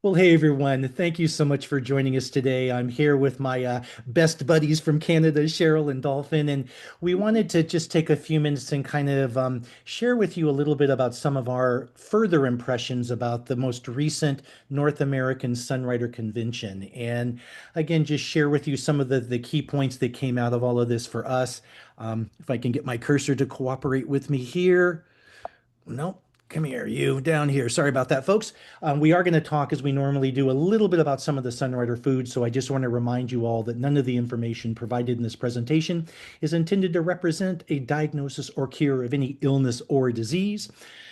Well, hey everyone. Thank you so much for joining us today. I'm here with my best buddies from Canada, Cheryl and Dolphin, and we wanted to just take a few minutes and kind of share with you a little bit about some of our further impressions about the most recent North American Sunrider Convention. And again, just share with you some of the key points that came out of all of this for us. If I can get my cursor to cooperate with me here. Nope. Come here, you down here. Sorry about that, folks. We are going to talk, as we normally do, a little bit about some of the Sunrider foods. So I just want to remind you all that none of the information provided in this presentation is intended to represent a diagnosis or cure of any illness or disease.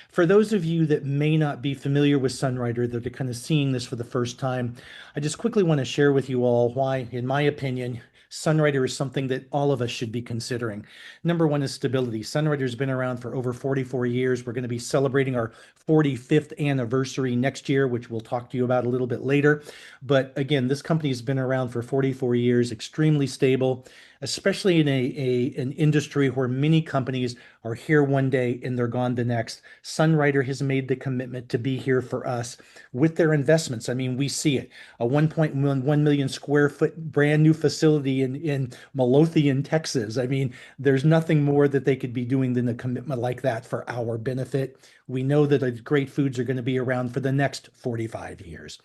For those of you that may not be familiar with Sunrider, that are kind of seeing this for the first time, I just quickly want to share with you all why, in my opinion, Sunrider is something that all of us should be considering. Number one is stability. Sunrider's been around for over 44 years. We're going to be celebrating our 45th anniversary next year, which we'll talk to you about a little bit later. But again, this company's been around for 44 years, extremely stable, especially in an industry where many companies are here one day and they're gone the next. Sunrider has made the commitment to be here for us with their investments. I mean, we see it. A 1.1 million square foot brand new facility in Midlothian, Texas. I mean, there's nothing more that they could be doing than a commitment like that for our benefit. We know that great foods are going to be around for the next 45 years.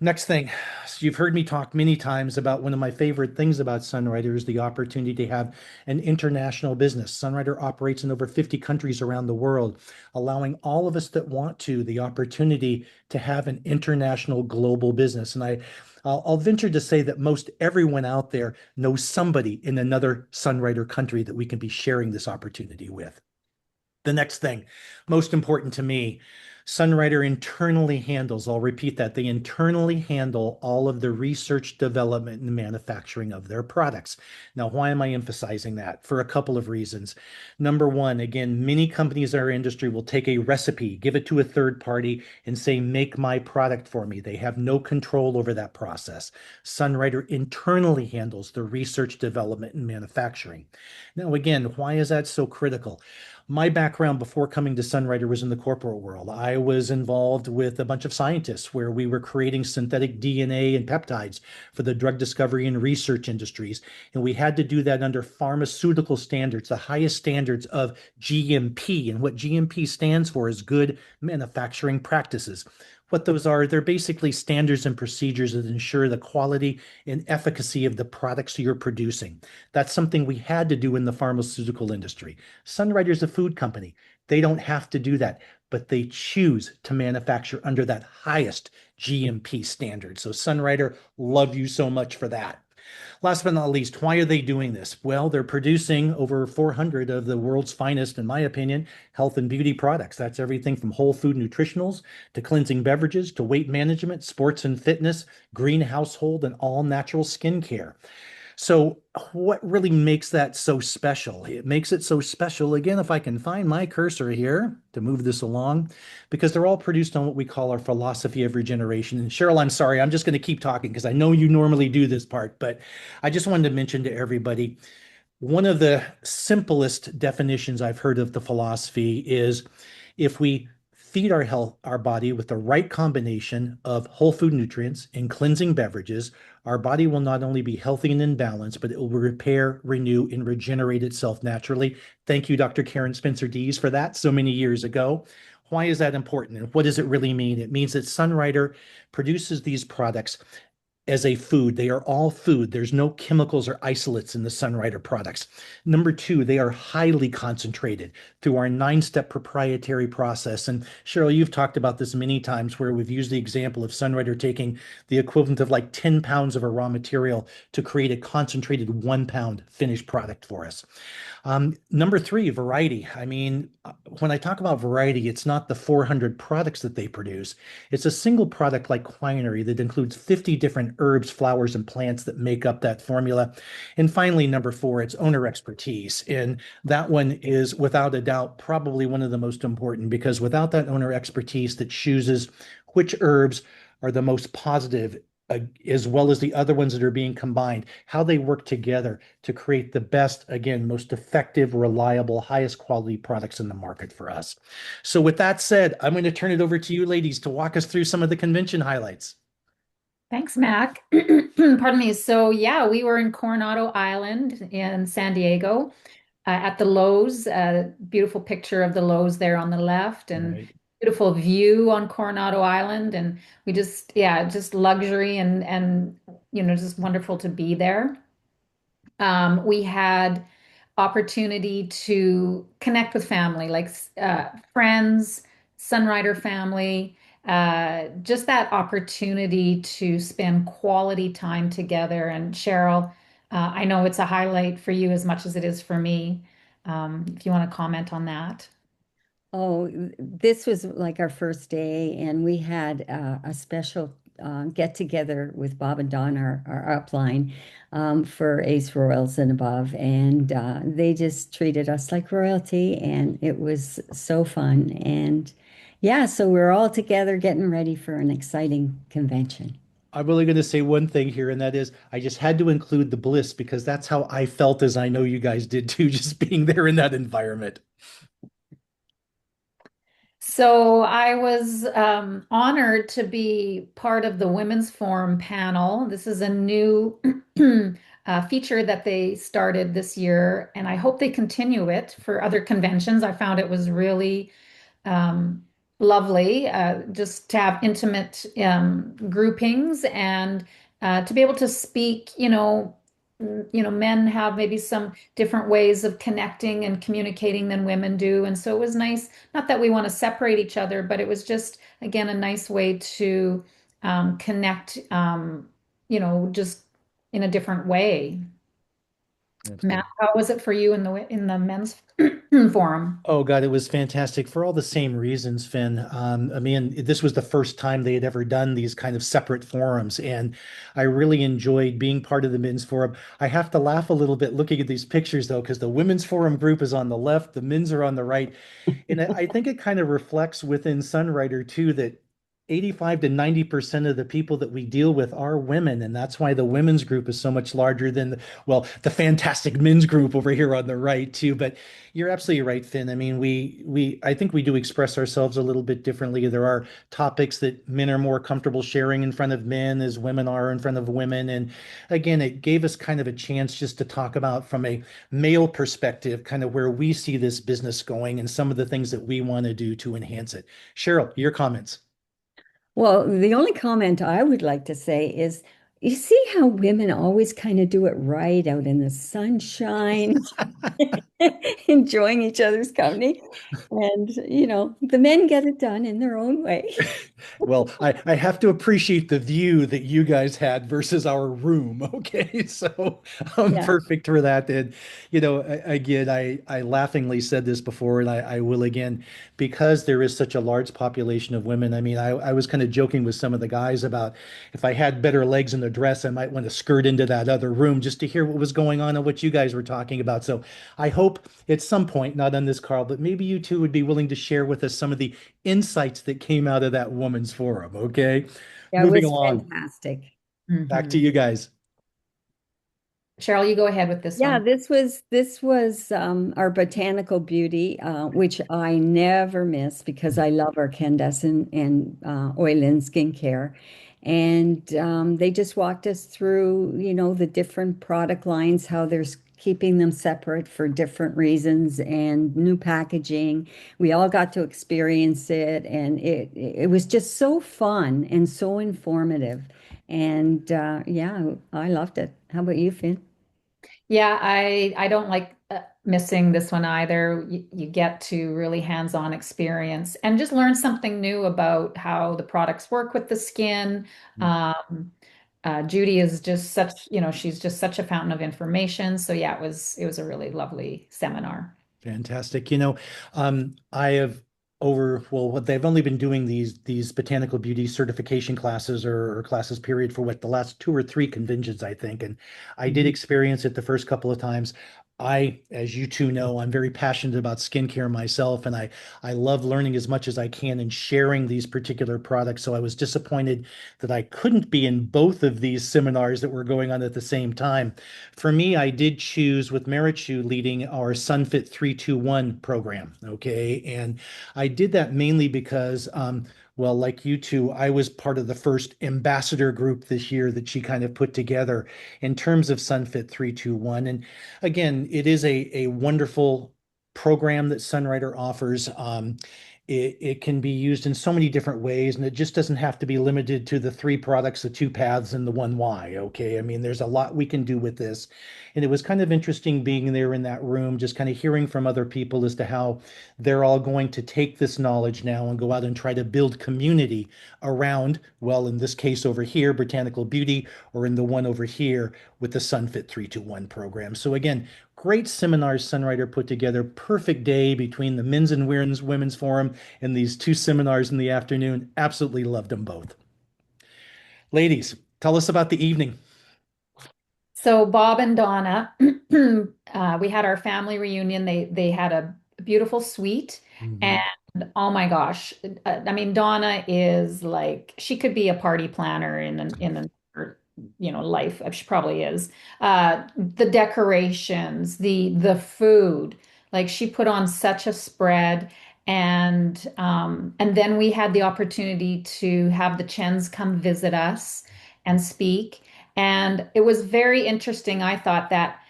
Next thing, so you've heard me talk many times about one of my favorite things about Sunrider is the opportunity to have an international business. Sunrider operates in over 50 countries around the world, allowing all of us that want to the opportunity to have an international global business. And I'll venture to say that most everyone out there knows somebody in another Sunrider country that we can be sharing this opportunity with. The next thing, most important to me, Sunrider internally handles, I'll repeat that, they internally handle all of the research, development, and manufacturing of their products. Now, why am I emphasizing that? For a couple of reasons. Number one, again, many companies in our industry will take a recipe, give it to a third party, and say, make my product for me. They have no control over that process. Sunrider internally handles the research, development, and manufacturing. Now, again, why is that so critical? My background before coming to Sunrider was in the corporate world. I was involved with a bunch of scientists where we were creating synthetic DNA and peptides for the drug discovery and research industries. And we had to do that under pharmaceutical standards, the highest standards of GMP. And what GMP stands for is good manufacturing practices. What those are, they're basically standards and procedures that ensure the quality and efficacy of the products you're producing. That's something we had to do in the pharmaceutical industry. Sunrider's a food company. They don't have to do that, but they choose to manufacture under that highest GMP standard. So Sunrider, love you so much for that. Last but not least, why are they doing this? Well, they're producing over 400 of the world's finest, in my opinion, health and beauty products. That's everything from whole food nutritionals to cleansing beverages to weight management, sports and fitness, green household, and all natural skincare. So, what really makes that so special? It makes it so special, again, if I can find my cursor here to move this along, because they're all produced on what we call our philosophy of regeneration. And Cheryl, I'm sorry, I'm just going to keep talking because I know you normally do this part, but I just wanted to mention to everybody one of the simplest definitions I've heard of the philosophy is if we feed our body with the right combination of whole food nutrients and cleansing beverages, our body will not only be healthy and in balance, but it will repair, renew, and regenerate itself naturally. Thank you, Dr. Karen Spencer Dees, for that so many years ago. Why is that important? And what does it really mean? It means that Sunrider produces these products as a food. They are all food. There's no chemicals or isolates in the Sunrider products. Number two, they are highly concentrated through our 9-step proprietary process. And Cheryl, you've talked about this many times where we've used the example of Sunrider taking the equivalent of like 10 pounds of a raw material to create a concentrated 1 pound finished product for us. Number three, variety. I mean, when I talk about variety, it's not the 400 products that they produce. It's a single product like Quinary that includes 50 different herbs, flowers, and plants that make up that formula. And finally, number four, it's owner expertise. And that one is without a doubt probably one of the most important because without that owner expertise that chooses which herbs are the most positive as well as the other ones that are being combined, how they work together to create the best, again, most effective, reliable, highest quality products in the market for us. So, with that said, I'm going to turn it over to you ladies to walk us through some of the convention highlights. Thanks, Mac. Pardon me. So, yeah, we were in Coronado Island in San Diego at the Lowe's. Beautiful picture of the Lowe's there on the left, and Right. beautiful view on Coronado Island. And we just, yeah, just luxury and just wonderful to be there. We had opportunity to connect with family, like friends, Sunrider family, just that opportunity to spend quality time together. And Cheryl, I know it's a highlight for you as much as it is for me. If you want to comment on that. Oh, this was like our first day, and we had a special get together with Bob and Don, our upline, for Ace Royals and above. And they just treated us like royalty, and it was so fun. And yeah, so we're all together getting ready for an exciting convention. I'm really going to say one thing here, and that is I just had to include the bliss because that's how I felt, as I know you guys did too, just being there in that environment. So I was honored to be part of the Women's Forum panel. This is a new feature that they started this year, and I hope they continue it for other conventions. I found it was really um, lovely just to have intimate groupings and to be able to speak, men have maybe some different ways of connecting and communicating than women do. And so it was nice, not that we want to separate each other, but it was just, again, a nice way to connect, just in a different way. Matt, Absolutely. how was it for you in the men's forum? Oh God, it was fantastic for all the same reasons, Finn. I mean, this was the first time they had ever done these kind of separate forums, and I really enjoyed being part of the men's forum. I have to laugh a little bit looking at these pictures though, because the women's forum group is on the left, the men's are on the right. And I think it kind of reflects within Sunrider too that 85 to 90% of the people that we deal with are women. And that's why the women's group is so much larger than, well, the fantastic men's group over here on the right too. But you're absolutely right, Finn. I mean, I think we do express ourselves a little bit differently. There are topics that men are more comfortable sharing in front of men as women are in front of women. And again, it gave us kind of a chance just to talk about from a male perspective, kind of where we see this business going and some of the things that we want to do to enhance it. Cheryl, your comments. Well, the only comment I would like to say is you see how women always kind of do it right out in the sunshine, enjoying each other's company. And, the men get it done in their own way. Well, I have to appreciate the view that you guys had versus our room. Okay, so I'm Yeah. perfect for that. And again, I laughingly said this before, and I will again, because there is such a large population of women. I mean, I was kind of joking with some of the guys about if I had better legs in the dress, I might want to skirt into that other room just to hear what was going on and what you guys were talking about. So I hope at some point, not on this call, but maybe you two would be willing to share with us some of the insights that came out of that woman's forum. Okay. Yeah, it Moving was along. fantastic. Back to Mhm. you guys. Cheryl, you go ahead with this Yeah, one. this was our botanical beauty, which I never miss because I love our Candescent and oil and skincare. And they just walked us through, the different product lines, how there's keeping them separate for different reasons and new packaging. We all got to experience it, and it was just so fun and so informative. And yeah, I loved it. How about you, Finn? Yeah, I don't like missing this one either. You get to really hands-on experience and just learn something new about how the products work with the skin. Um, Judy is just such, she's just such a fountain of information. So yeah, it was a really lovely seminar. Fantastic. I have well, what they've only been doing these botanical beauty certification classes or classes period for what the last two or three conventions, I think. And I did Mhm. experience it the first couple of times. As you two know, I'm very passionate about skincare myself, and I love learning as much as I can and sharing these particular products. So I was disappointed that I couldn't be in both of these seminars that were going on at the same time. For me, I did choose with Merichu leading our Sunfit 321 program. Okay. And I did that mainly because, well, like you two, I was part of the first ambassador group this year that she kind of put together in terms of Sunfit 321. And again, it is a wonderful program that Sunrider offers. It can be used in so many different ways, and it just doesn't have to be limited to the three products, the two paths, and the one why. Okay. I mean, there's a lot we can do with this. And it was kind of interesting being there in that room, just kind of hearing from other people as to how they're all going to take this knowledge now and go out and try to build community around, well, in this case over here, Botanical Beauty, or in the one over here with the Sunfit 321 program. So again, great seminars Sunrider put together. Perfect day between the men's and women's forum and these two seminars in the afternoon. Absolutely loved them both. Ladies, tell us about the evening. So Bob and Donna, we had our family reunion. They had a beautiful suite, and Mhm. oh my gosh, I mean Donna is like she could be a party planner her, life. She probably is. The decorations, the food, like she put on such a spread, and then we had the opportunity to have the Chens come visit us and speak. And it was very interesting. I thought that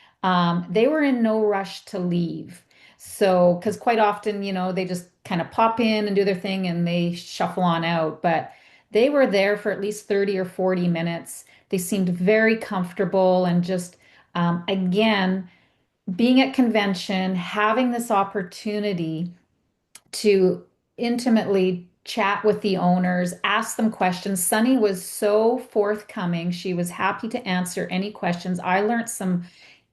they were in no rush to leave. So, because quite often, they just kind of pop in and do their thing and they shuffle on out. But they were there for at least 30 or 40 minutes. They seemed very comfortable and just, again, being at convention, having this opportunity to intimately chat with the owners, ask them questions. Sunny was so forthcoming. She was happy to answer any questions. I learned some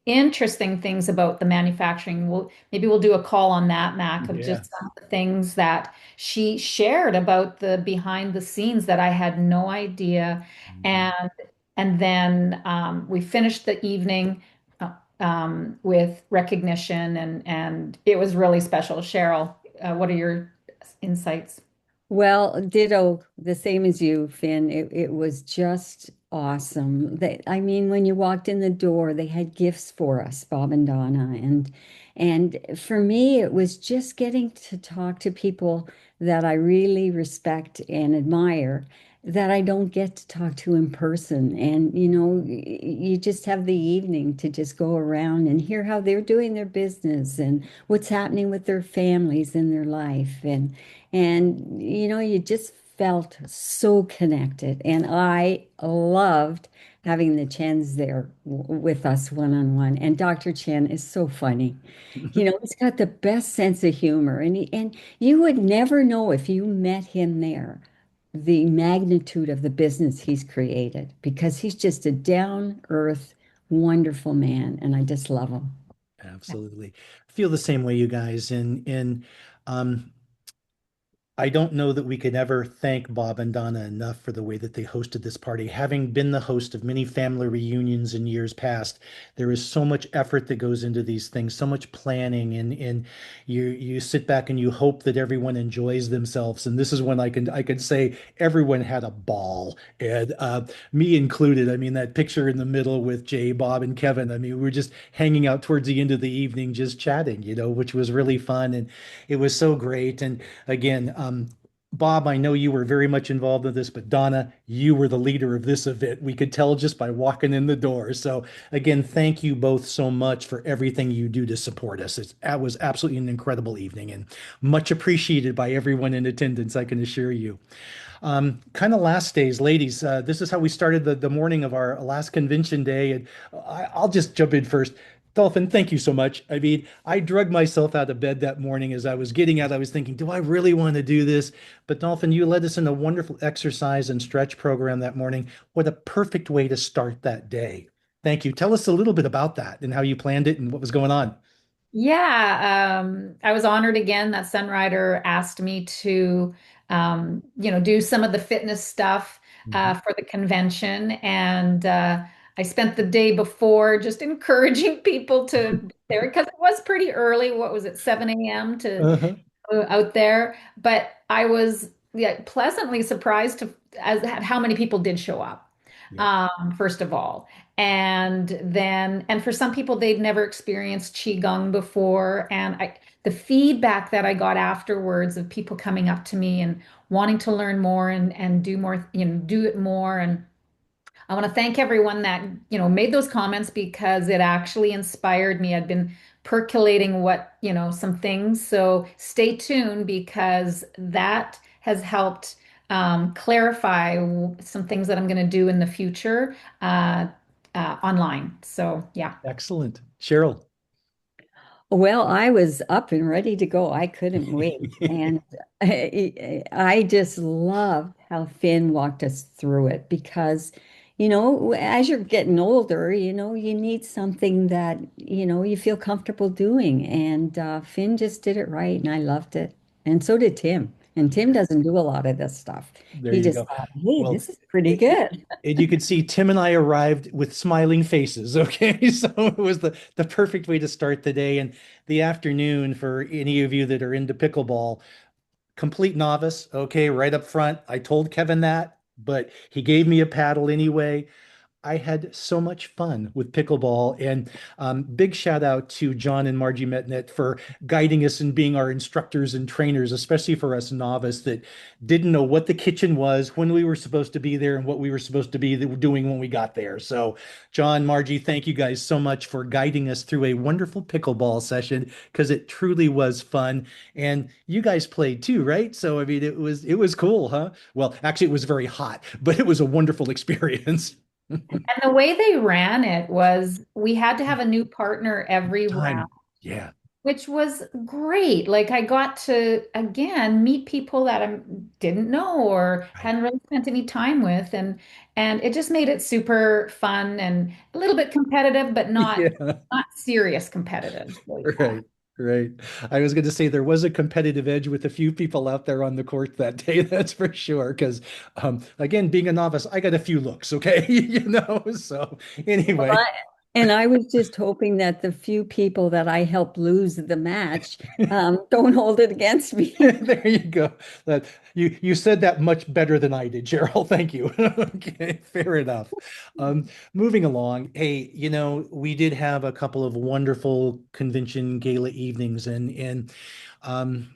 interesting things about the manufacturing. Maybe we'll do a call on that, Mac, of Yeah. just some of the things that she shared about the behind the scenes that I had no idea. Mhm. And then we finished the evening with recognition, and it was really special. Cheryl, what are your insights? Well, ditto, the same as you, Finn. It was just awesome. I mean, when you walked in the door, they had gifts for us, Bob and Donna, and for me, it was just getting to talk to people that I really respect and admire that I don't get to talk to in person. And you just have the evening to just go around and hear how they're doing their business and what's happening with their families in their life. And you just felt so connected. And I loved having the Chens there with us one on one. And Dr. Chen is so funny. He's got the best sense of humor. And you would never know if you met him there the magnitude of the business he's created because he's just a down-earth, wonderful man. And I just love him. Absolutely. Feel the same way, you guys. And um, I don't know that we could ever thank Bob and Donna enough for the way that they hosted this party. Having been the host of many family reunions in years past, there is so much effort that goes into these things, so much planning, and you sit back and you hope that everyone enjoys themselves. And this is when I can say everyone had a ball, and me included. I mean, that picture in the middle with Jay, Bob, and Kevin. I mean, we were just hanging out towards the end of the evening, just chatting, which was really fun, and it was so great. And again, Bob, I know you were very much involved in this, but Donna, you were the leader of this event. We could tell just by walking in the door. So again, thank you both so much for everything you do to support us. It was absolutely an incredible evening and much appreciated by everyone in attendance, I can assure you. Kind of last days, ladies, this is how we started the morning of our last convention day. And I'll just jump in first. Dolphin, thank you so much. I mean, I drug myself out of bed that morning as I was getting out. I was thinking, do I really want to do this? But Dolphin, you led us in a wonderful exercise and stretch program that morning. What a perfect way to start that day. Thank you. Tell us a little bit about that and how you planned it and what was going on. Yeah, I was honored again that Sunrider asked me to, do some of the fitness stuff Mhm. for the convention, and I spent the day before just encouraging people to be there because it was pretty early. What was it, 7 a.m. to Uh-huh. out there? But I was, yeah, pleasantly surprised to as at how many people did show up. Yeah. First of all, and for some people they'd never experienced qigong before, and the feedback that I got afterwards of people coming up to me and wanting to learn more and do more, do it more. And I want to thank everyone that, made those comments because it actually inspired me. I'd been percolating some things. So stay tuned because that has helped clarify some things that I'm going to do in the future online. So yeah. Excellent. Cheryl. Well, I was up and ready to go. I couldn't wait. And I just loved how Finn walked us through it because, as you're getting older, you need something that, you feel comfortable doing. And Finn just did it right, and I loved it. And so did Tim. And Tim doesn't do a lot of this stuff. There He you just go. thought, hey, Well, this is pretty it, it- good. and you could see Tim and I arrived with smiling faces. Okay. So it was the perfect way to start the day and the afternoon for any of you that are into pickleball. Complete novice. Okay. Right up front. I told Kevin that, but he gave me a paddle anyway. I had so much fun with pickleball. And big shout out to John and Margie Metnet for guiding us and being our instructors and trainers, especially for us novice that didn't know what the kitchen was, when we were supposed to be there, and what we were supposed to be doing when we got there. So, John, Margie, thank you guys so much for guiding us through a wonderful pickleball session because it truly was fun. And you guys played too, right? So, I mean, it was cool, huh? Well, actually, it was very hot, but it was a wonderful experience. And the way they ran it was we had to have a new partner every round, Time. Yeah. which was great. Like I got to again meet people that I didn't know or Right. hadn't really spent any time with, and it just made it super fun and a little bit competitive, but not Yeah. not serious competitive. So, yeah. Right. Right. I was going to say there was a competitive edge with a few people out there on the court that day. That's for sure. Because, again, being a novice, I got a few looks. Okay. So Well, anyway, and I was just hoping that the few people that I helped lose the match don't hold it against me. there you go. That you said that much better than I did, Cheryl. Thank you. Okay, fair enough. Um, moving along. Hey, we did have a couple of wonderful convention gala evenings, and um,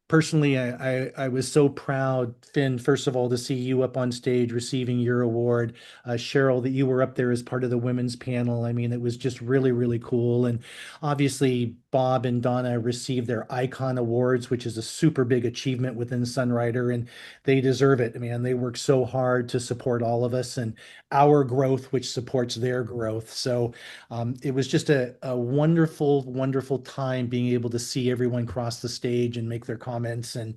personally, I was so proud, Finn, first of all, to see you up on stage receiving your award. Cheryl, that you were up there as part of the women's panel. I mean, it was just really, really cool. And obviously, Bob and Donna received their Icon Awards, which is a super big achievement within Sunrider, and they deserve it. Man, they work so hard to support all of us and our growth, which supports their growth. So it was just a wonderful, wonderful time being able to see everyone cross the stage and make their comments. And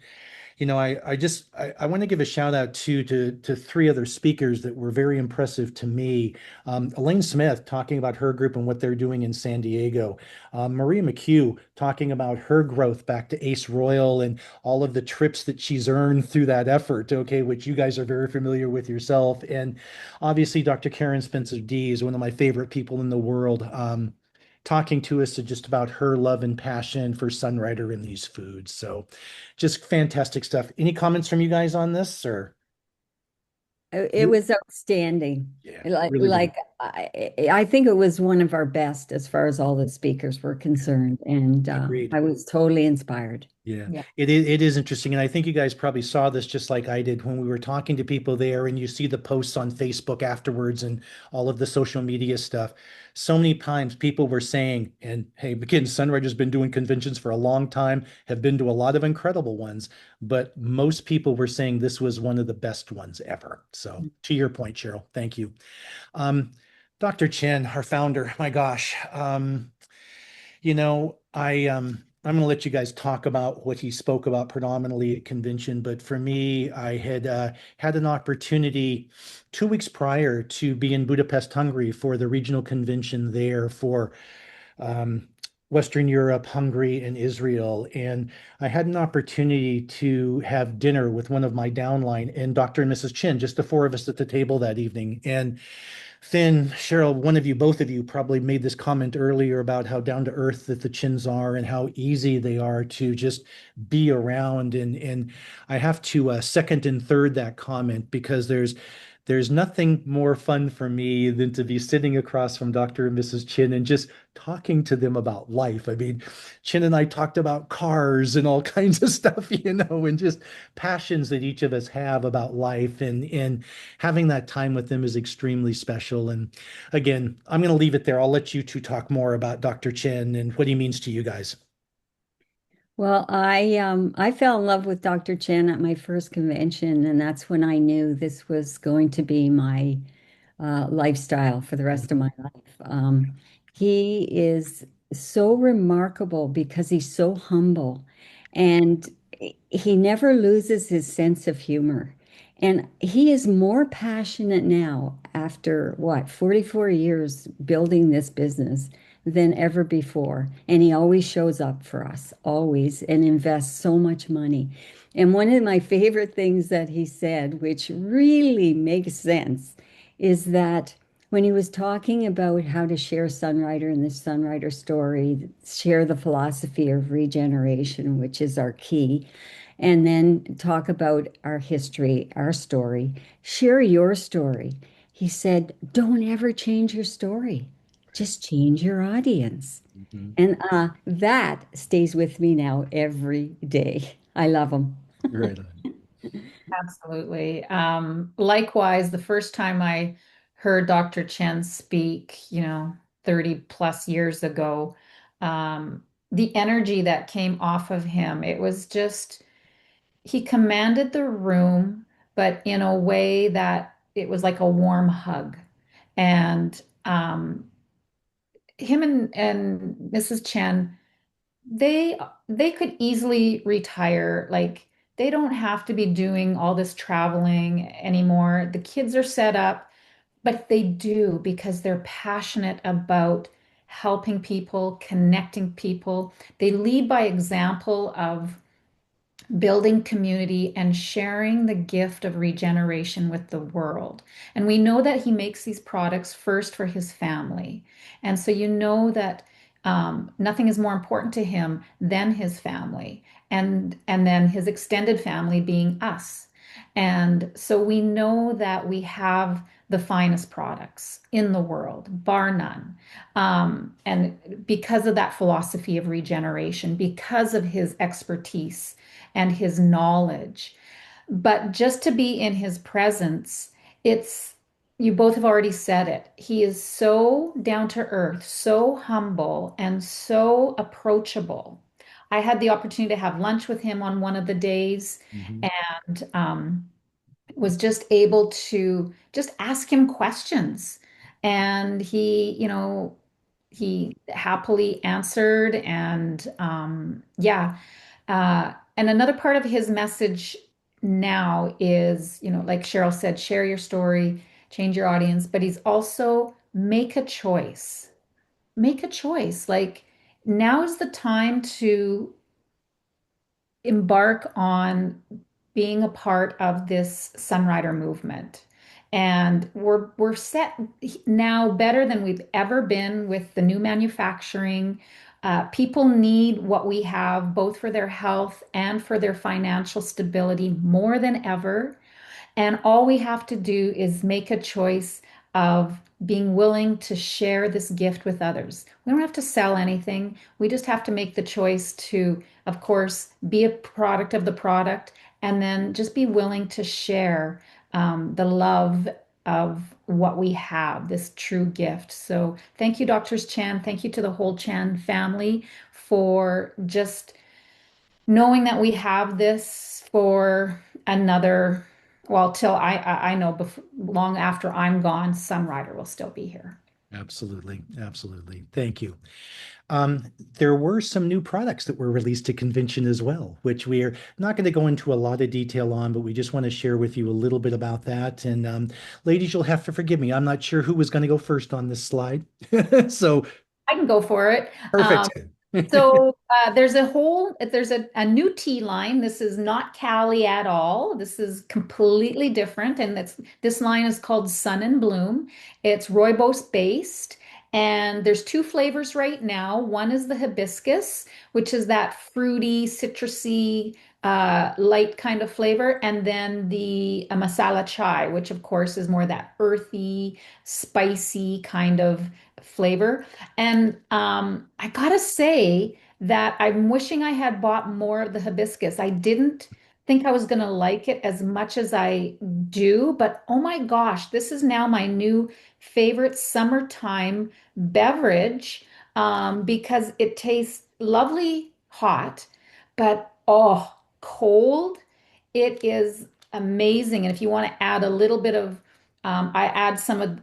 I want to give a shout out to three other speakers that were very impressive to me. Elaine Smith talking about her group and what they're doing in San Diego. Maria McHugh talking about her growth back to Ace Royal and all of the trips that she's earned through that effort. Okay, which you guys are very familiar with yourself. And obviously, Dr. Karen Spencer D is one of my favorite people in the world. Talking to us just about her love and passion for Sunrider and these foods. So just fantastic stuff. Any comments from you guys on this or It was outstanding. yeah, Like, really good. like I think it was one of our best as far as all the speakers were concerned, and Agreed. I was totally inspired. Yeah, Yeah. it is interesting, and I think you guys probably saw this just like I did when we were talking to people there, and you see the posts on Facebook afterwards and all of the social media stuff. So many times people were saying, and hey, McKinney Sunrider's been doing conventions for a long time, have been to a lot of incredible ones, but most people were saying this was one of the best ones ever. So to your point, Cheryl, thank you. Um, Dr. Chen, our founder, my gosh. I'm going to let you guys talk about what he spoke about predominantly at convention, but for me, I had had an opportunity 2 weeks prior to be in Budapest, Hungary for the regional convention there for um, Western Europe, Hungary, and Israel. And I had an opportunity to have dinner with one of my downline and Dr. and Mrs. Chin, just the four of us at the table that evening. And Then, Cheryl, one of you, both of you, probably made this comment earlier about how down to earth that the Chins are and how easy they are to just be around. And I have to second and third that comment because there's nothing more fun for me than to be sitting across from Dr. and Mrs. Chin and just talking to them about life. I mean, Chin and I talked about cars and all kinds of stuff, and just passions that each of us have about life. And having that time with them is extremely special. And again, I'm going to leave it there. I'll let you two talk more about Dr. Chen and what he means to you guys. Well, I fell in love with Dr. Chen at my first convention, and that's when I knew this was going to be my lifestyle for the rest of my life. He is so remarkable because he's so humble and he never loses his sense of humor. And he is more passionate now after what, 44 years building this business than ever before. And he always shows up for us, always, and invests so much money. And one of my favorite things that he said, which really makes sense, is that when he was talking about how to share Sunrider and the Sunrider story, share the philosophy of regeneration, which is our key, and then talk about our history, our story, share your story. He said, don't ever change your story, just change your audience. Mhm. And that stays with me now every day. I love him. Right on. Absolutely. Likewise, the first time I heard Dr. Chen speak, 30 plus years ago, the energy that came off of him, it was just, he commanded the room, but in a way that it was like a warm hug. And him and Mrs. Chen, they could easily retire. Like they don't have to be doing all this traveling anymore. The kids are set up, but they do because they're passionate about helping people, connecting people. They lead by example of building community and sharing the gift of regeneration with the world. And we know that he makes these products first for his family. And so you know that nothing is more important to him than his family and then his extended family being us. And so we know that we have the finest products in the world, bar none. And because of that philosophy of regeneration, because of his expertise and his knowledge. But just to be in his presence, it's, you both have already said it. He is so down to earth, so humble, and so approachable. I had the opportunity to have lunch with him on one of the days Mhm. and was just able to just ask him questions. And he happily answered. And yeah, and another part of his message now is, like Cheryl said, share your story, change your audience, but he's also make a choice. Make a choice. Like now is the time to embark on being a part of this Sunrider movement. And we're set now better than we've ever been with the new manufacturing. People need what we have, both for their health and for their financial stability, more than ever. And all we have to do is make a choice of being willing to share this gift with others. We don't have to sell anything. We just have to make the choice to, of course, be a product of the product and then just be willing to share the love of what we have, this true gift. So thank you, Doctors Chan. Thank you to the whole Chan family for just knowing that we have this for another, well, till I know long after I'm gone, Sunrider will still be here. Absolutely. Absolutely. Thank you. There were some new products that were released at convention as well, which we are not going to go into a lot of detail on, but we just want to share with you a little bit about that. And ladies, you'll have to forgive me. I'm not sure who was going to go first on this slide. So I can go for it. perfect. So there's a new tea line. This is not Cali at all. This is completely different, and this line is called Sun and Bloom. It's rooibos based, and there's two flavors right now. One is the hibiscus, which is that fruity, citrusy, light kind of flavor, and then the masala chai, which of course is more that earthy, spicy kind of flavor. And I gotta say that I'm wishing I had bought more of the hibiscus. I didn't think I was gonna like it as much as I do, but oh my gosh, this is now my new favorite summertime beverage because it tastes lovely hot, but oh, cold. It is amazing. And if you want to add a little bit of, I add some of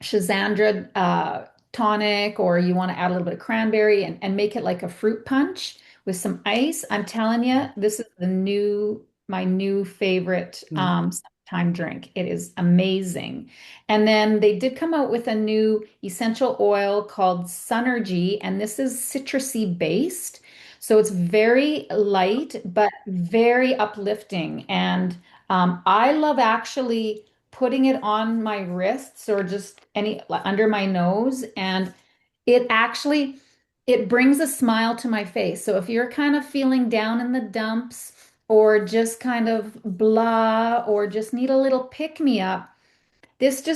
Shazandra tonic, or you want to add a little bit of cranberry and make it like a fruit punch with some ice. I'm telling you, this is my new favorite summertime drink. It is amazing. And then they did come out with a new essential oil called Sunergy, and this is citrusy based. So it's very light, but very uplifting. And I love actually putting it on my wrists or just any like, under my nose, and it actually it brings a smile to my face. So if you're kind of feeling down in the dumps or just kind of blah or just need a little pick me up, this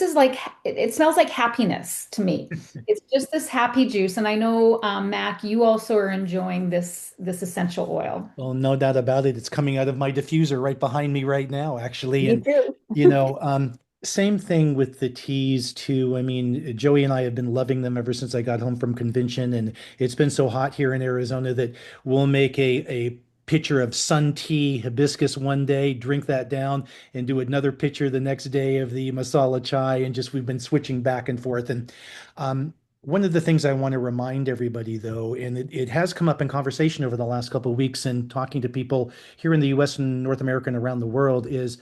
is like it smells like happiness to me. It's just this happy juice, and I know Mac, you also are enjoying this essential oil. Well, no doubt about it. It's coming out of my diffuser right behind me right now, actually. Me And, too. you know, same thing with the teas too. I mean, Joey and I have been loving them ever since I got home from convention, and it's been so hot here in Arizona that we'll make a pitcher of sun tea hibiscus one day, drink that down, and do another pitcher the next day of the masala chai, and just we've been switching back and forth. And um, one of the things I want to remind everybody, though, and it has come up in conversation over the last couple of weeks and talking to people here in the US and North America and around the world, is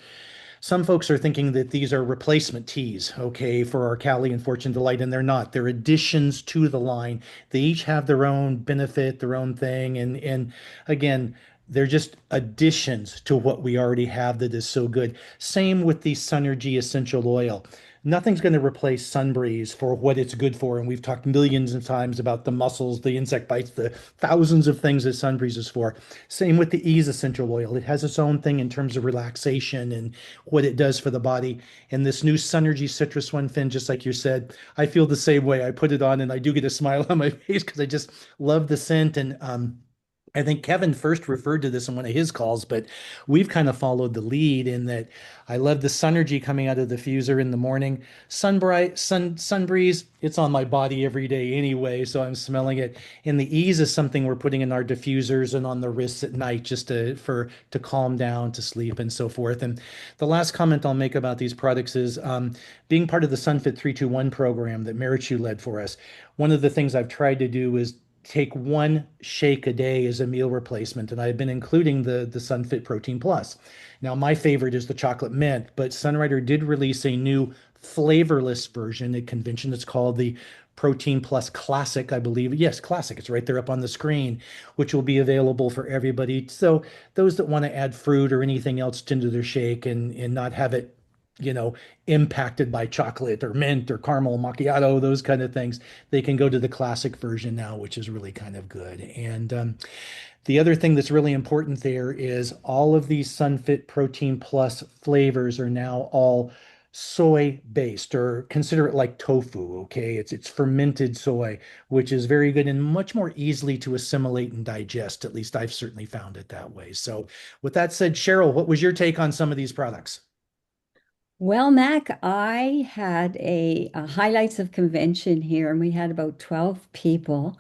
some folks are thinking that these are replacement teas, okay, for our Cali and Fortune Delight, and they're not. They're additions to the line. They each have their own benefit, their own thing, and again, they're just additions to what we already have that is so good. Same with the Sunergy essential oil. Nothing's going to replace Sunbreeze for what it's good for. And we've talked millions of times about the muscles, the insect bites, the thousands of things that Sunbreeze is for. Same with the Ease essential oil. It has its own thing in terms of relaxation and what it does for the body. And this new Sunergy citrus one, Finn, just like you said, I feel the same way. I put it on and I do get a smile on my face because I just love the scent. And I think Kevin first referred to this in one of his calls, but we've kind of followed the lead in that I love the Sunergy coming out of the diffuser in the morning. Sun breeze, it's on my body every day anyway, so I'm smelling it. And the ease is something we're putting in our diffusers and on the wrists at night just to calm down, to sleep, and so forth. And the last comment I'll make about these products is being part of the Sunfit 321 program that Marichu led for us. One of the things I've tried to do is take one shake a day as a meal replacement, and I've been including the Sunfit Protein Plus. Now, my favorite is the chocolate mint, but Sunrider did release a new flavorless version at convention. It's called the Protein Plus Classic, I believe. Yes, Classic. It's right there up on the screen, which will be available for everybody. So those that want to add fruit or anything else into their shake and not have it, you know, impacted by chocolate or mint or caramel macchiato, those kind of things, they can go to the classic version now, which is really kind of good. And the other thing that's really important there is all of these Sunfit Protein Plus flavors are now all soy based, or consider it like tofu. Okay, it's fermented soy, which is very good and much more easily to assimilate and digest. At least I've certainly found it that way. So with that said, Cheryl, what was your take on some of these products? Well, Mac, I had a highlights of convention here, and we had about 12 people,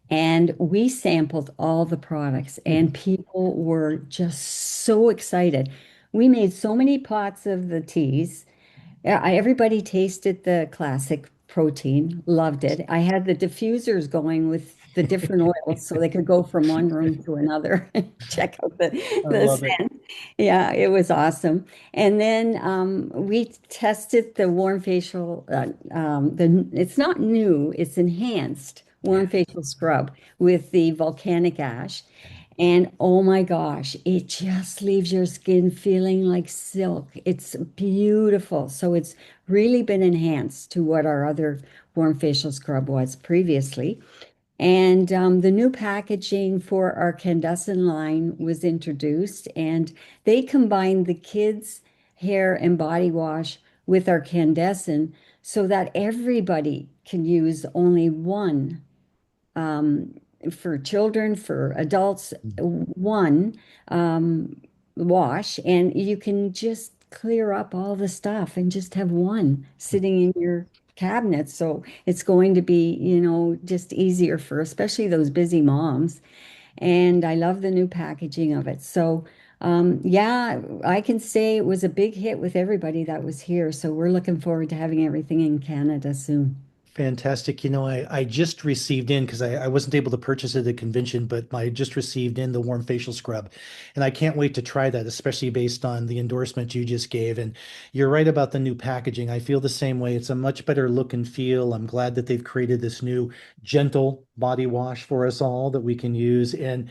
and we sampled all the products, and people were just so excited. We made so many pots of the teas. Yeah, everybody tasted the classic protein, loved it. I had the diffusers going with the different oils so they could go from one room to another and check out I the love it. scent. Yeah, it was awesome. And then we tested the warm facial, it's not new, it's enhanced warm facial scrub with the volcanic ash. And oh my gosh, it just leaves your skin feeling like silk. It's beautiful. So it's really been enhanced to what our other warm facial scrub was previously. And the new packaging for our Candescent line was introduced, and they combined the kids' hair and body wash with our Candescent so that everybody can use only one um, for children, for adults, one um, wash, and you can just clear up all the stuff and just have one sitting in your cabinet. So it's going to be, just easier for especially those busy moms. And I love the new packaging of it. So, yeah, I can say it was a big hit with everybody that was here. So we're looking forward to having everything in Canada soon. Fantastic. I just received in because I wasn't able to purchase it at the convention, but I just received in the warm facial scrub. And I can't wait to try that, especially based on the endorsement you just gave. And you're right about the new packaging. I feel the same way. It's a much better look and feel. I'm glad that they've created this new gentle body wash for us all that we can use. And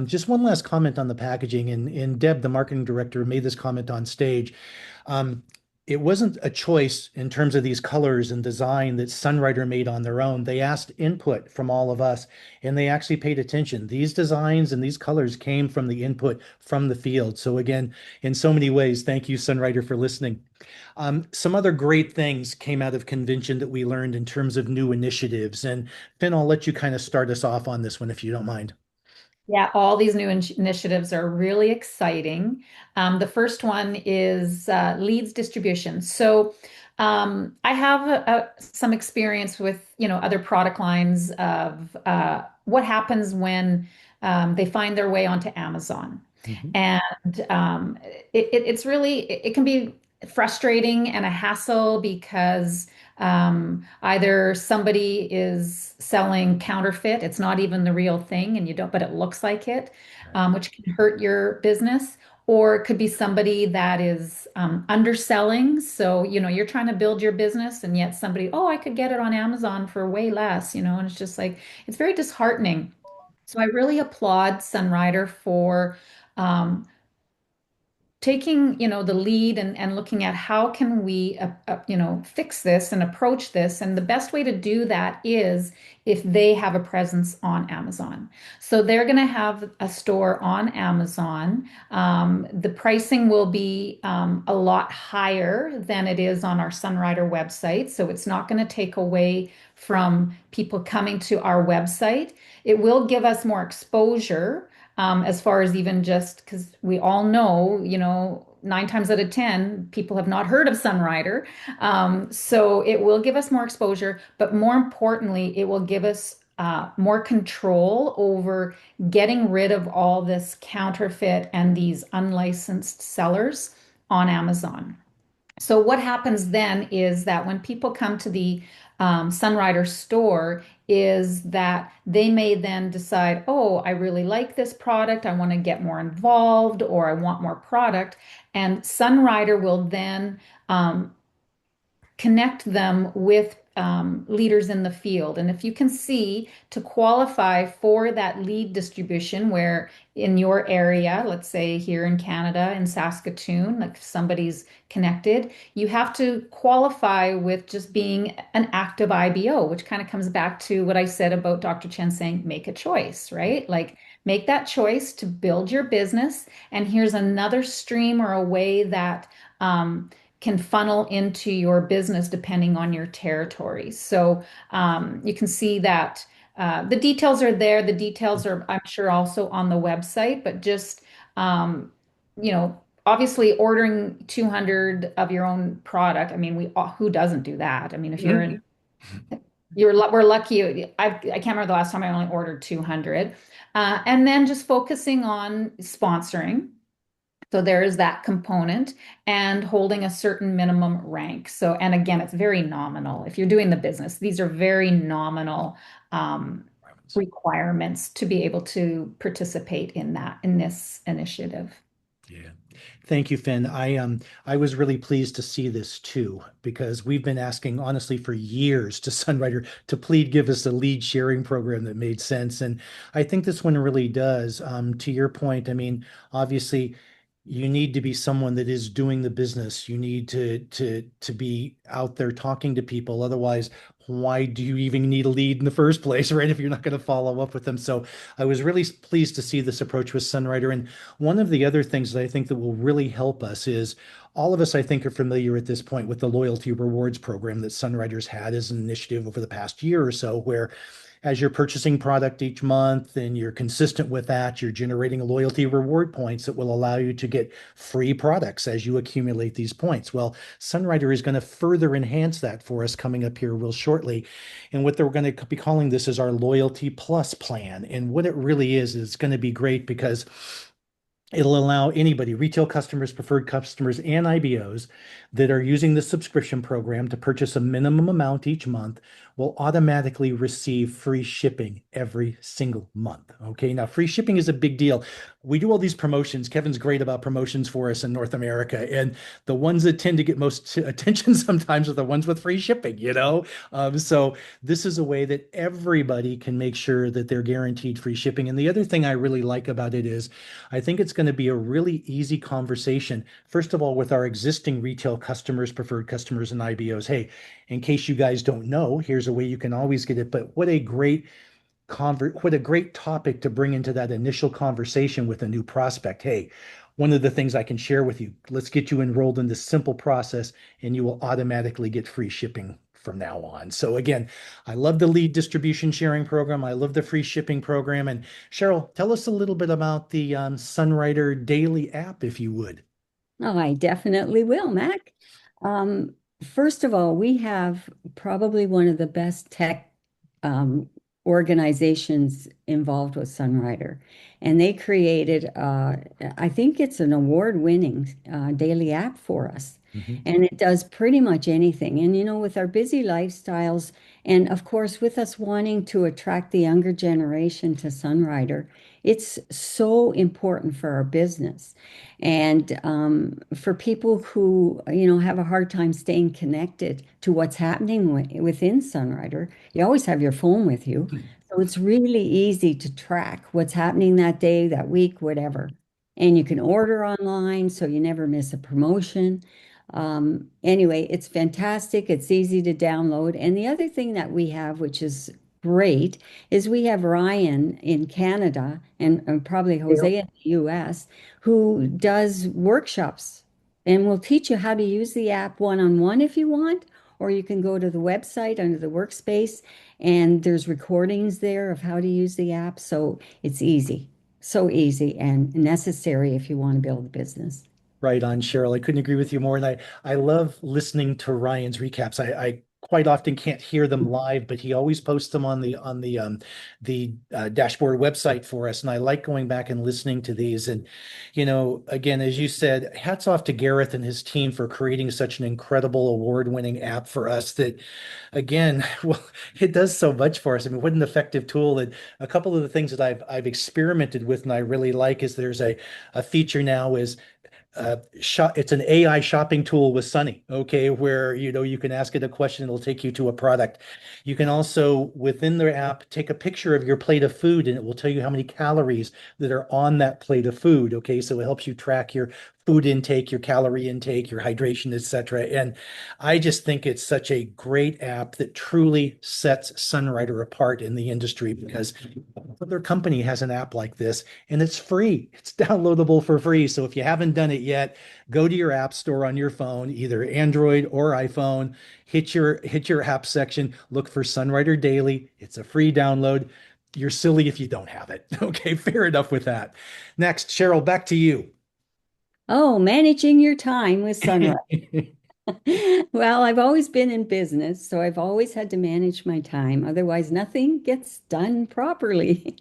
just one last comment on the packaging. And Deb, the marketing director, made this comment on stage. Um, it wasn't a choice in terms of these colors and design that Sunrider made on their own. They asked input from all of us, and they actually paid attention. These designs and these colors came from the input from the field. So again, in so many ways, thank you, Sunrider, for listening. Some other great things came out of convention that we learned in terms of new initiatives. And Finn, I'll let you kind of start us off on this one if you don't mind. Yeah, all these new initiatives are really exciting. The first one is leads distribution. So I have some experience with, other product lines of what happens when they find their way onto Amazon. Mhm. And it's really, it can be frustrating and a hassle because either somebody is selling counterfeit, it's not even the real thing, and you don't, but it looks like it, which can hurt your business. Or it could be somebody that is underselling. So, you're trying to build your business, and yet somebody, oh, I could get it on Amazon for way less, and it's just like, it's very disheartening. So I really applaud Sunrider for um, taking the lead and looking at how can we fix this and approach this, and the best way to do that is if they have a presence on Amazon. So they're going to have a store on Amazon. The pricing will be a lot higher than it is on our Sunrider website, so it's not going to take away from people coming to our website. It will give us more exposure, as far as even just because we all know, 9 times out of 10, people have not heard of Sunrider. So it will give us more exposure, but more importantly, it will give us more control over getting rid of all this counterfeit and these unlicensed sellers on Amazon. So what happens then is that when people come to the Sunrider store, is that they may then decide, oh, I really like this product. I want to get more involved, or I want more product. And Sunrider will then connect them with leaders in the field. And if you can see to qualify for that lead distribution, where in your area, let's say here in Canada, in Saskatoon, like if somebody's connected, you have to qualify with just being an active IBO, which kind of comes back to what I said about Dr. Chen saying, make a choice, right? Like make that choice to build your business. And here's another stream or a way that can funnel into your business depending on your territory. So you can see that the details are there. The details are, I'm sure, also on the website, but just, obviously ordering 200 of your own product. I mean, who doesn't do that? I mean, if you're in, we're lucky. I can't remember the last time I only ordered 200. And then just focusing on sponsoring. So there is that component and holding a certain minimum rank. So, and again, it's very nominal. If you're doing the business, these are very nominal um, requirements to be able to participate in this initiative. Yeah. Thank you, Finn. I was really pleased to see this too, because we've been asking honestly for years to Sunrider to please give us a lead sharing program that made sense. And I think this one really does. To your point, I mean, obviously you need to be someone that is doing the business. You need to be out there talking to people. Otherwise, why do you even need a lead in the first place, right? If you're not going to follow up with them. So I was really pleased to see this approach with Sunrider. And one of the other things that I think that will really help us is all of us, I think, are familiar at this point with the loyalty rewards program that Sunrider's had as an initiative over the past year or so, where as you're purchasing product each month and you're consistent with that, you're generating loyalty reward points that will allow you to get free products as you accumulate these points. Well, Sunrider is going to further enhance that for us coming up here real shortly. And what they're going to be calling this is our Loyalty Plus plan. And what it really is it's going to be great because it'll allow anybody, retail customers, preferred customers, and IBOs that are using the subscription program to purchase a minimum amount each month will automatically receive free shipping every single month. Okay, now free shipping is a big deal. We do all these promotions. Kevin's great about promotions for us in North America, and the ones that tend to get most attention sometimes are the ones with free shipping, you know? So this is a way that everybody can make sure that they're guaranteed free shipping. And the other thing I really like about it is I think it's going to be a really easy conversation. First of all, with our existing retail customers, preferred customers, and IBOs. Hey, in case you guys don't know, here's a way you can always get it. But what a great topic to bring into that initial conversation with a new prospect. Hey, one of the things I can share with you, let's get you enrolled in this simple process and you will automatically get free shipping from now on. So again, I love the lead distribution sharing program. I love the free shipping program. And Cheryl, tell us a little bit about the Sunrider Daily app, if you would. Oh, I definitely will, Mac. Um, First of all, we have probably one of the best tech um, organizations involved with Sunrider. And they created, I think it's an award-winning daily app for us. Mhm. And it does pretty much anything. And, with our busy lifestyles, and of course, with us wanting to attract the younger generation to Sunrider, it's so important for our business. And for people who, have a hard time staying connected to what's happening within Sunrider, you always have your phone with you. So it's really easy to track what's happening that day, that week, whatever. And you can order online, so you never miss a promotion. Anyway, it's fantastic. It's easy to download. And the other thing that we have, which is great, is we have Ryan in Canada and probably Jose in the US who does workshops and will teach you how to use the app one-on-one if you want, or you can go to the website under the workspace and there's recordings there of how to use the app. So it's easy, so easy and necessary if you want to build a business. Right on, Cheryl. I couldn't agree with you more. And I love listening to Ryan's recaps. I quite often can't hear them live, but he always posts them on the dashboard website for us. And I like going back and listening to these. And again, as you said, hats off to Gareth and his team for creating such an incredible award-winning app for us that, again, well, it does so much for us. I mean, what an effective tool. And a couple of the things that I've experimented with and I really like is there's a feature now is it's an AI shopping tool with Sunny, okay, where you can ask it a question, it'll take you to a product. You can also within the app take a picture of your plate of food and it will tell you how many calories that are on that plate of food, okay? So it helps you track your food intake, your calorie intake, your hydration, etc. And I just think it's such a great app that truly sets Sunrider apart in the industry because no other company has an app like this and it's free. It's downloadable for free. So if you haven't done it yet, go to your app store on your phone, either Android or iPhone, hit your app section, look for Sunrider Daily. It's a free download. You're silly if you don't have it. Okay, fair enough with that. Next, Cheryl, back to you. Oh, managing your time with Sunrise. Well, I've always been in business, so I've always had to manage my time. Otherwise, nothing gets done properly.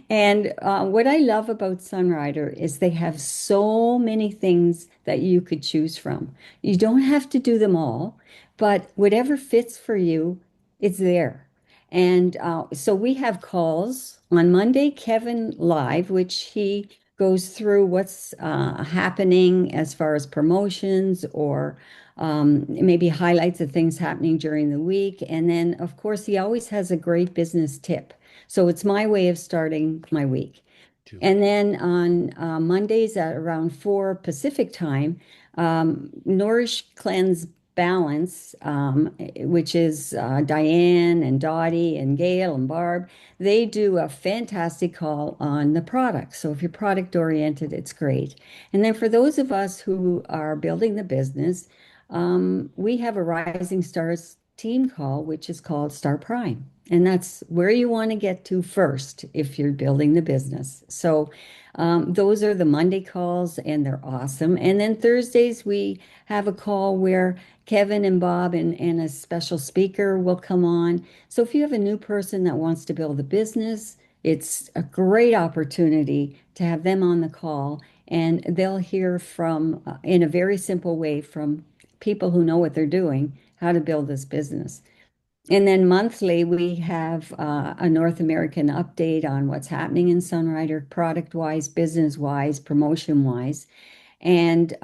And what I love about Sunrider is they have so many things that you could choose from. You don't have to do them all, but whatever fits for you, it's there. And so we have calls on Monday, Kevin Live, which he goes through what's happening as far as promotions or maybe highlights of things happening during the week. And then, of course, he always has a great business tip. So it's my way of starting my week. Too. And then on Mondays at around 4 Pacific time, Nourish Cleanse Balance, which is Diane and Dottie and Gail and Barb, they do a fantastic call on the product. So if you're product oriented, it's great. And then for those of us who are building the business, we have a Rising Stars team call, which is called Star Prime. And that's where you want to get to first if you're building the business. So those are the Monday calls, and they're awesome. And then Thursdays, we have a call where Kevin and Bob and a special speaker will come on. So if you have a new person that wants to build a business, it's a great opportunity to have them on the call, and they'll hear from, in a very simple way, from people who know what they're doing, how to build this business. And then monthly, we have a North American update on what's happening in Sunrider, product-wise, business-wise, promotion-wise. And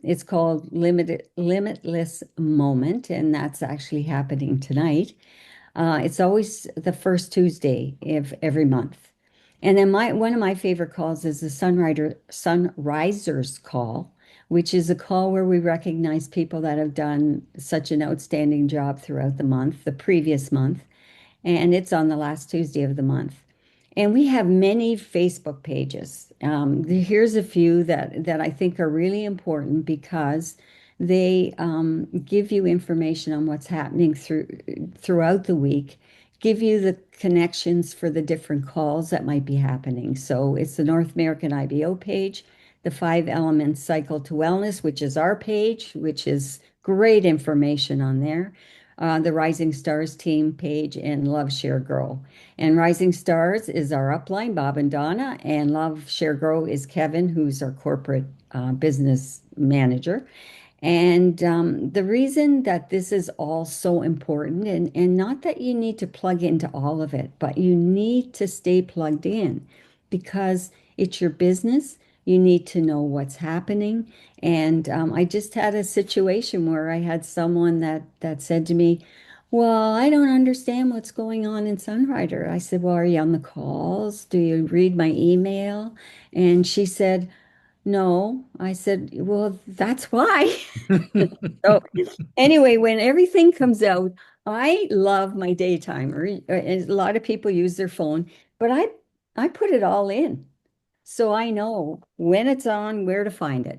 it's called Limitless Moment, and that's actually happening tonight. It's always the first Tuesday of every month. And then one of my favorite calls is the Sunrisers call, which is a call where we recognize people that have done such an outstanding job throughout the month, the previous month, and it's on the last Tuesday of the month. And we have many Facebook pages. Here's a few that I think are really important because they give you information on what's happening throughout the week, give you the connections for the different calls that might be happening. So it's the North American IBO page, the Five Elements Cycle to Wellness, which is our page, which is great information on there. The Rising Stars team page, and Love Share Grow. And Rising Stars is our upline, Bob and Donna, and Love Share Grow is Kevin, who's our corporate business manager. And the reason that this is all so important, and not that you need to plug into all of it, but you need to stay plugged in because it's your business. You need to know what's happening. And I just had a situation where I had someone that said to me, "Well, I don't understand what's going on in Sunrider." I said, "Well, are you on the calls? Do you read my email?" And she said, "No." I said, "Well, that's why." So anyway, when everything comes out, I love my daytimer. A lot of people use their phone, but I put it all in. So I know when it's on, where to find it.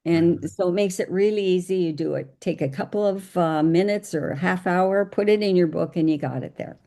Right. And so it makes it really easy. You do it. Take a couple of minutes or a half hour, put it in your book, and you got it there.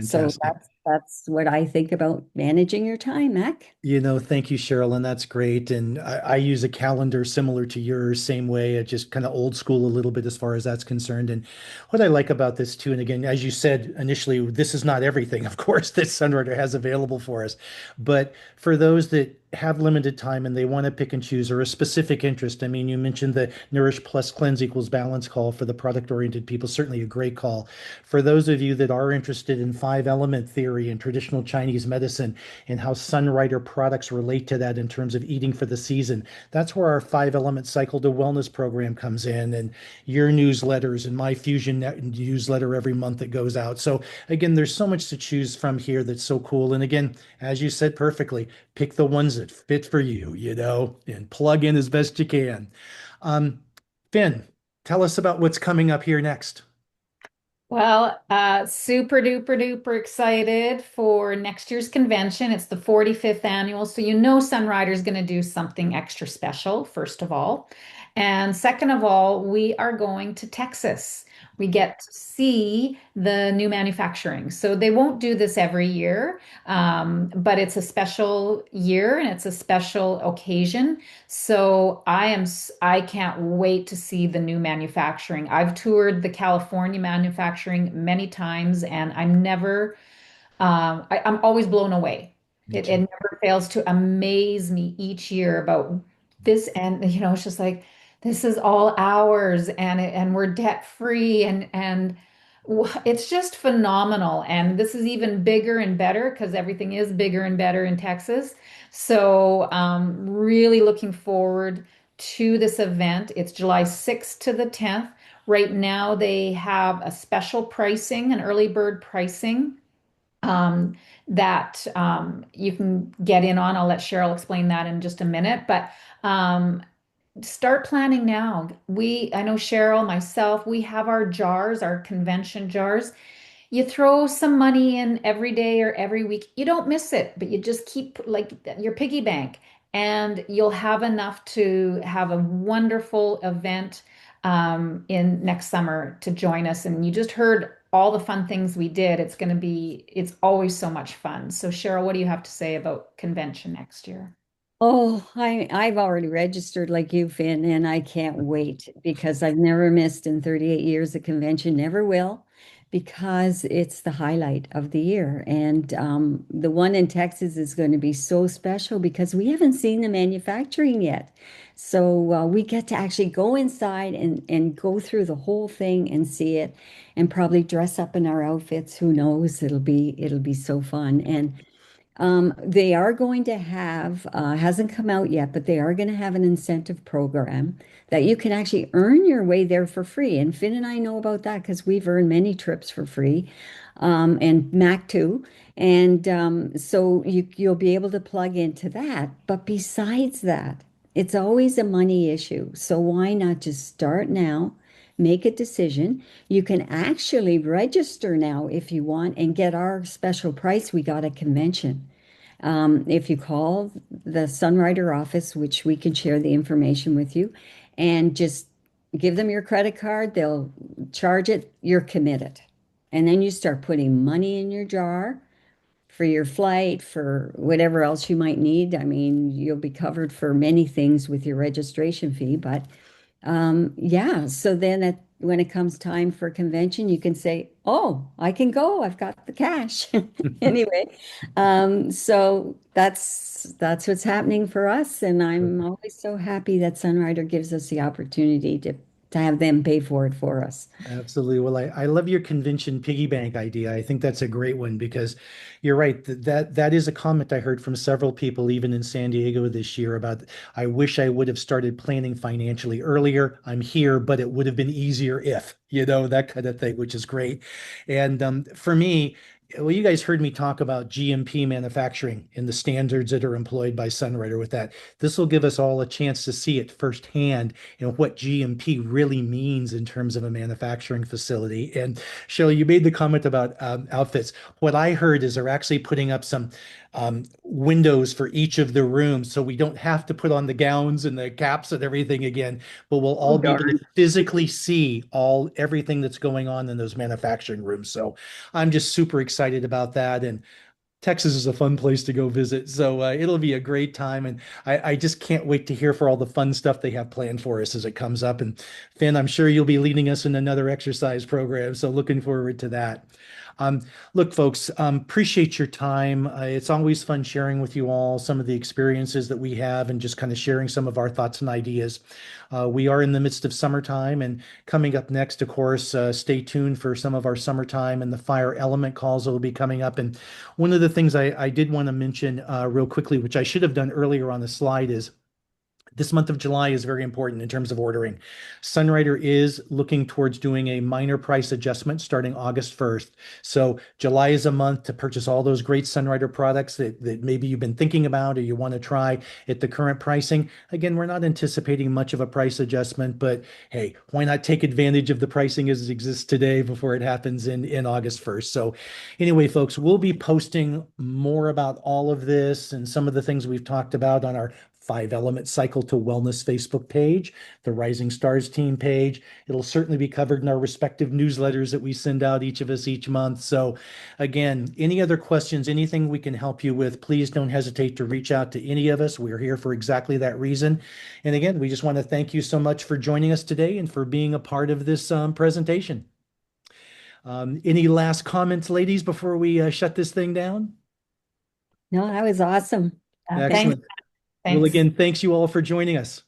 So Fantastic. that's what I think about managing your time, Mac. Thank you, Cheryl, and that's great. And I use a calendar similar to yours, same way, just kind of old school a little bit as far as that's concerned. And what I like about this too, and again, as you said initially, this is not everything, of course, that Sunrider has available for us. But for those that have limited time and they want to pick and choose or a specific interest, I mean, you mentioned the Nourish Plus Cleanse Equals Balance call for the product-oriented people, certainly a great call. For those of you that are interested in five element theory and traditional Chinese medicine, and how Sunrider products relate to that in terms of eating for the season. That's where our five element cycle to wellness program comes in, and your newsletters and my Fusion newsletter every month that goes out. So again, there's so much to choose from here that's so cool. And again, as you said perfectly, pick the ones that fit for you, and plug in as best you can. Um, Finn, tell us about what's coming up here next. Well, super duper duper excited for next year's convention. It's the 45th annual, so you know Sunrider is going to do something extra special, first of all. And second of all, we are going to Texas. We get to see the new manufacturing. So they won't do this every year, but it's a special year and it's a special occasion. So I can't wait to see the new manufacturing. I've toured the California manufacturing many times and I'm always blown away. Me It too. never fails to amaze me each year about this. And, it's just like, this is all ours and we're debt free. And It's just phenomenal. And this is even bigger and better because everything is bigger and better in Texas. So, really looking forward to this event. It's July 6th to the 10th. Right now, they have a special pricing, an early bird pricing um, that you can get in on. I'll let Cheryl explain that in just a minute. But um, start planning now. I know Cheryl, myself, we have our jars, our convention jars. You throw some money in every day or every week. You don't miss it, but you just keep like your piggy bank, and you'll have enough to have a wonderful event in next summer to join us. And you just heard all the fun things we did. It's always so much fun. So Cheryl, what do you have to say about convention next year? Oh, I've already registered like you, Finn, and I can't wait because I've never missed in 38 years a convention, never will, because it's the highlight of the year. And the one in Texas is going to be so special because we haven't seen the manufacturing yet. So we get to actually go inside and go through the whole thing and see it and probably dress up in our outfits. Who knows? It'll be so fun. And they are going to have, hasn't come out yet, but they are going to have an incentive program that you can actually earn your way there for free. And Finn and I know about that because we've earned many trips for free, and Mac too. And so you'll be able to plug into that. But besides that, it's always a money issue. So why not just start now? Make a decision. You can actually register now if you want and get our special price we got at convention. If you call the Sunrider office, which we can share the information with you, and just give them your credit card, they'll charge it, you're committed. And then you start putting money in your jar for your flight, for whatever else you might need. I mean, you'll be covered for many things with your registration fee, but yeah, so then when it comes time for convention, you can say, "Oh, I can go. I've got the cash." Anyway, so that's what's happening for us, and I'm always so happy that Sunrider gives us the opportunity to have them pay for it for us. Absolutely. Well, I love your convention piggy bank idea. I think that's a great one because you're right. That is a comment I heard from several people, even in San Diego this year, about I wish I would have started planning financially earlier. I'm here, but it would have been easier if, that kind of thing, which is great. And for me, well, you guys heard me talk about GMP manufacturing and the standards that are employed by Sunrider with that. This will give us all a chance to see it firsthand, what GMP really means in terms of a manufacturing facility. And Shelley, you made the comment about outfits. What I heard is they're actually putting up some windows for each of the rooms, so we don't have to put on the gowns and the caps and everything again, but we'll Oh, all be able to darn. physically see everything that's going on in those manufacturing rooms. So I'm just super excited about that. And Texas is a fun place to go visit. So it'll be a great time. And I just can't wait to hear for all the fun stuff they have planned for us as it comes up. And Finn, I'm sure you'll be leading us in another exercise program. So looking forward to that. Um, Look, folks, appreciate your time. It's always fun sharing with you all some of the experiences that we have and just kind of sharing some of our thoughts and ideas. We are in the midst of summertime, and coming up next, of course, stay tuned for some of our summertime and the fire element calls that will be coming up. And one of the things I did want to mention real quickly, which I should have done earlier on the slide, is this month of July is very important in terms of ordering. Sunrider is looking towards doing a minor price adjustment starting August 1st. So July is a month to purchase all those great Sunrider products that maybe you've been thinking about or you want to try at the current pricing. Again, we're not anticipating much of a price adjustment, but hey, why not take advantage of the pricing as it exists today before it happens in August 1st? So anyway, folks, we'll be posting more about all of this and some of the things we've talked about on our 5 Element Cycle to Wellness Facebook page, the Rising Stars team page. It'll certainly be covered in our respective newsletters that we send out each of us each month. So, again, any other questions, anything we can help you with, please don't hesitate to reach out to any of us. We're here for exactly that reason. And again, we just want to thank you so much for joining us today and for being a part of this presentation. Any last comments, ladies, before we shut this thing down? No, that was awesome. Thanks. Excellent. Well, Thanks. again, thanks you all for joining us.